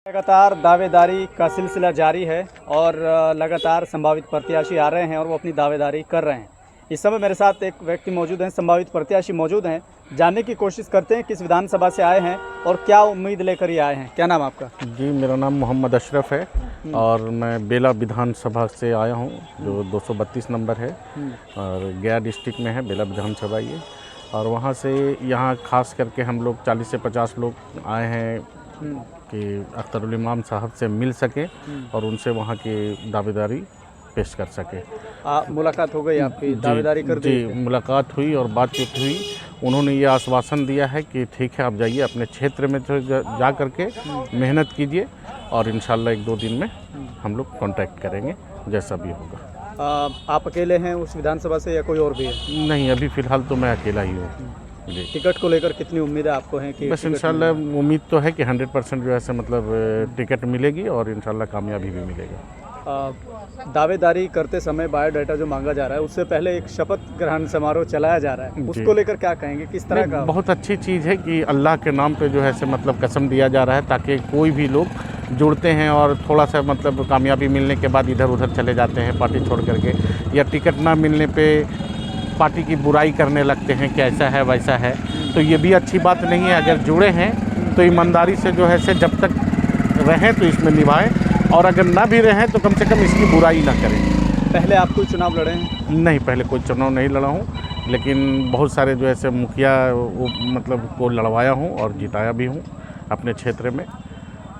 लगातार दावेदारी का सिलसिला जारी है और लगातार संभावित प्रत्याशी आ रहे हैं और वो अपनी दावेदारी कर रहे हैं। इस समय मेरे साथ एक व्यक्ति मौजूद हैं, संभावित प्रत्याशी मौजूद हैं। जानने की कोशिश करते हैं किस विधानसभा से आए हैं और क्या उम्मीद लेकर ये आए हैं। क्या नाम आपका? जी, मेरा नाम मोहम्मद अशरफ है और मैं बेला विधानसभा से आया हूँ, जो 232 नंबर है और गया डिस्ट्रिक्ट में है बेला विधानसभा ये। और वहाँ से यहाँ खास करके हम लोग 40 से 50 लोग आए हैं कि अख्तरुल इमाम साहब से मिल सके और उनसे वहाँ की दावेदारी पेश कर सके। मुलाकात हो गई आपकी? दावेदारी कर दी? जी, मुलाकात हुई और बातचीत हुई। उन्होंने ये आश्वासन दिया है कि ठीक है, आप जाइए अपने क्षेत्र में तो जा करके मेहनत कीजिए और इंशाल्लाह 1-2 दिन में हम लोग कांटेक्ट करेंगे जैसा भी होगा। आप अकेले हैं उस विधानसभा से या कोई और भी है? नहीं, अभी फ़िलहाल तो मैं अकेला ही हूँ। जी। टिकट को लेकर कितनी उम्मीद है आपको है कि? बस इंशाल्लाह उम्मीद तो है कि 100% जो है से मतलब टिकट मिलेगी और इंशाल्लाह कामयाबी भी मिलेगी। दावेदारी करते समय बायोडाटा जो मांगा जा रहा है, उससे पहले एक शपथ ग्रहण समारोह चलाया जा रहा है, उसको लेकर क्या कहेंगे? किस तरह का? बहुत अच्छी चीज़ है कि अल्लाह के नाम पे जो है से मतलब कसम दिया जा रहा है, ताकि कोई भी लोग जुड़ते हैं और थोड़ा सा मतलब कामयाबी मिलने के बाद इधर उधर चले जाते हैं पार्टी छोड़ करके, या टिकट ना मिलने पे पार्टी की बुराई करने लगते हैं कि ऐसा है वैसा है। तो ये भी अच्छी बात नहीं है। अगर जुड़े हैं तो ईमानदारी से जो है से जब तक रहें तो इसमें निभाएं, और अगर ना भी रहें तो कम से कम इसकी बुराई ना करें। पहले आप कोई चुनाव लड़े हैं? नहीं, पहले कोई चुनाव नहीं लड़ा हूँ, लेकिन बहुत सारे जो है से मुखिया मतलब को लड़वाया हूँ और जिताया भी हूँ अपने क्षेत्र में।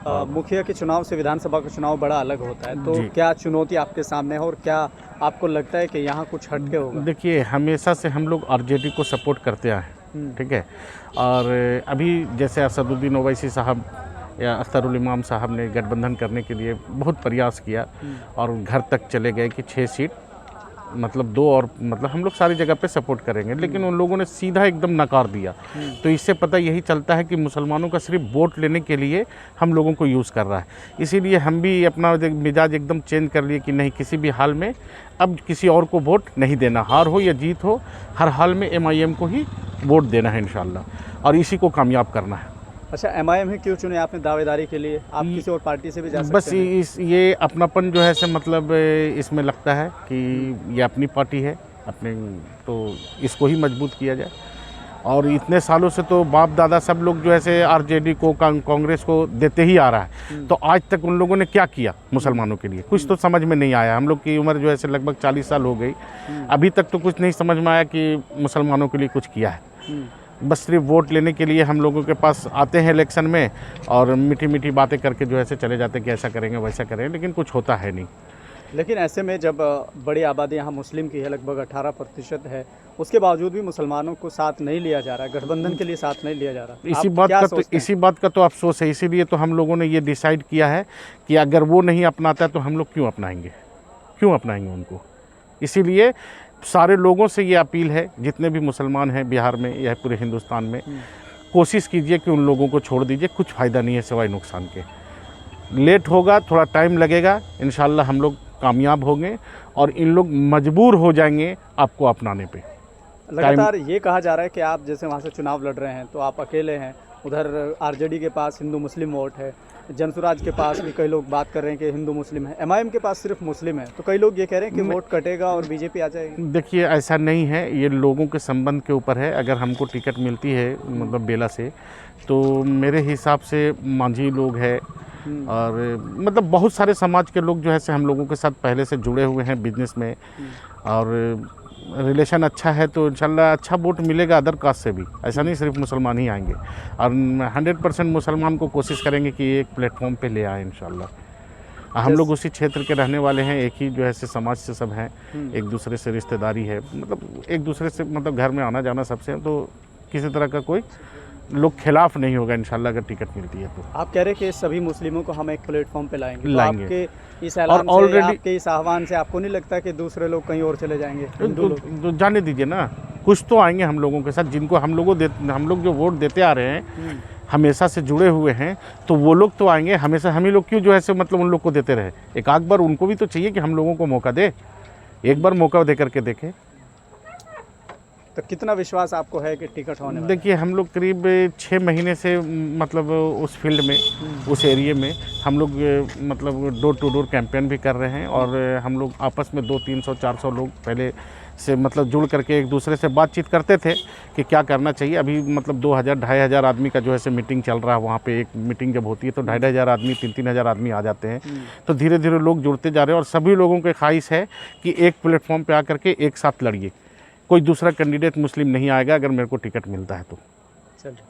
मुखिया के चुनाव से विधानसभा का चुनाव बड़ा अलग होता है, तो क्या चुनौती आपके सामने है और क्या आपको लगता है कि यहाँ कुछ हटके होगा? देखिए, हमेशा से हम लोग आरजेडी को सपोर्ट करते आए हैं, ठीक है। और अभी जैसे असदुद्दीन ओवैसी साहब या अख्तरुल इमाम साहब ने गठबंधन करने के लिए बहुत प्रयास किया और घर तक चले गए कि 6 सीट मतलब 2 और मतलब हम लोग सारी जगह पे सपोर्ट करेंगे, लेकिन उन लोगों ने सीधा एकदम नकार दिया। तो इससे पता यही चलता है कि मुसलमानों का सिर्फ वोट लेने के लिए हम लोगों को यूज़ कर रहा है। इसीलिए हम भी अपना मिजाज एकदम चेंज कर लिए कि नहीं, किसी भी हाल में अब किसी और को वोट नहीं देना, हार हो या जीत हो, हर हाल में MIM को ही वोट देना है इंशाल्लाह, और इसी को कामयाब करना है। अच्छा, MIM ही क्यों चुने आपने दावेदारी के लिए? आप किसी और पार्टी से भी जा सकते बस हैं? ये अपनापन जो है से मतलब इसमें लगता है कि ये अपनी पार्टी है अपने, तो इसको ही मजबूत किया जाए। और इतने सालों से तो बाप दादा सब लोग जो है से आरजेडी को कांग्रेस को देते ही आ रहा है, तो आज तक उन लोगों ने क्या किया मुसलमानों के लिए? कुछ तो समझ में नहीं आया। हम लोग की उम्र जो है से लगभग 40 साल हो गई, अभी तक तो कुछ नहीं समझ में आया कि मुसलमानों के लिए कुछ किया है। बस सिर्फ वोट लेने के लिए हम लोगों के पास आते हैं इलेक्शन में और मीठी मीठी बातें करके जो है से चले जाते हैं कि ऐसा करेंगे वैसा करेंगे, लेकिन कुछ होता है नहीं। लेकिन ऐसे में जब बड़ी आबादी यहाँ मुस्लिम की है, लगभग 18% है, उसके बावजूद भी मुसलमानों को साथ नहीं लिया जा रहा, गठबंधन के लिए साथ नहीं लिया जा रहा। इसी बात का तो अफसोस है। इसीलिए तो हम लोगों ने ये डिसाइड किया है कि अगर वो नहीं अपनाता तो हम लोग क्यों अपनाएंगे उनको। इसीलिए सारे लोगों से ये अपील है, जितने भी मुसलमान हैं बिहार में या पूरे हिंदुस्तान में, कोशिश कीजिए कि उन लोगों को छोड़ दीजिए। कुछ फ़ायदा नहीं है सिवाय नुकसान के। लेट होगा, थोड़ा टाइम लगेगा, इंशाल्लाह हम लोग कामयाब होंगे और इन लोग मजबूर हो जाएंगे आपको अपनाने पे। लगातार ये कहा जा रहा है कि आप जैसे वहाँ से चुनाव लड़ रहे हैं तो आप अकेले हैं, उधर आरजेडी के पास हिंदू मुस्लिम वोट है, जनसुराज के पास भी कई लोग बात कर रहे हैं कि हिंदू मुस्लिम है, MIM के पास सिर्फ मुस्लिम है, तो कई लोग ये कह रहे हैं कि वोट कटेगा और बीजेपी आ जाएगी। देखिए, ऐसा नहीं है, ये लोगों के संबंध के ऊपर है। अगर हमको टिकट मिलती है मतलब बेला से, तो मेरे हिसाब से मांझी लोग हैं और मतलब बहुत सारे समाज के लोग जो है से हम लोगों के साथ पहले से जुड़े हुए हैं बिजनेस में, और रिलेशन अच्छा है, तो इंशाल्लाह अच्छा वोट मिलेगा अदर कास्ट से भी। ऐसा नहीं सिर्फ मुसलमान ही आएंगे, और 100% मुसलमान को कोशिश करेंगे कि एक प्लेटफॉर्म पे ले आए इंशाल्लाह। हम लोग उसी क्षेत्र के रहने वाले हैं, एक ही जो है से समाज से सब हैं, एक दूसरे से रिश्तेदारी है, मतलब एक दूसरे से मतलब घर में आना जाना सबसे, तो किसी तरह का कोई लोग खिलाफ नहीं होगा इंशाल्लाह अगर टिकट मिलती है तो। आप कह रहे हैं कि सभी मुस्लिमों को हम एक प्लेटफॉर्म पे लाएंगे। तो आपके इस ऐलान से, आपके इस आह्वान से आपको नहीं लगता कि दूसरे लोग कहीं और चले जाएंगे? तो जाने दीजिए ना, कुछ तो आएंगे हम लोगों के साथ, जिनको हम लोग जो वोट देते आ रहे हैं, हमेशा से जुड़े हुए हैं, तो वो लोग तो आएंगे। हमेशा हम ही लोग क्यों जो है से मतलब उन लोग को देते रहे? एक आध बार उनको भी तो चाहिए कि हम लोगों को मौका दे, एक बार मौका दे करके देखे। तो कितना विश्वास आपको है कि टिकट होने वाला है? देखिए हम लोग करीब 6 महीने से मतलब उस फील्ड में, उस एरिया में हम लोग मतलब डोर टू डोर कैंपेन भी कर रहे हैं और हम लोग आपस में 200-300-400 लोग पहले से मतलब जुड़ करके एक दूसरे से बातचीत करते थे कि क्या करना चाहिए। अभी मतलब 2000-2500 आदमी का जो है से मीटिंग चल रहा है। वहाँ पे एक मीटिंग जब होती है तो 2500 आदमी, 3-3000 आदमी आ जाते हैं। तो धीरे धीरे लोग जुड़ते जा रहे हैं और सभी लोगों की ख्वाहिश है कि एक प्लेटफॉर्म पे आकर के एक साथ लड़िए। कोई दूसरा कैंडिडेट मुस्लिम नहीं आएगा अगर मेरे को टिकट मिलता है तो। चलिए।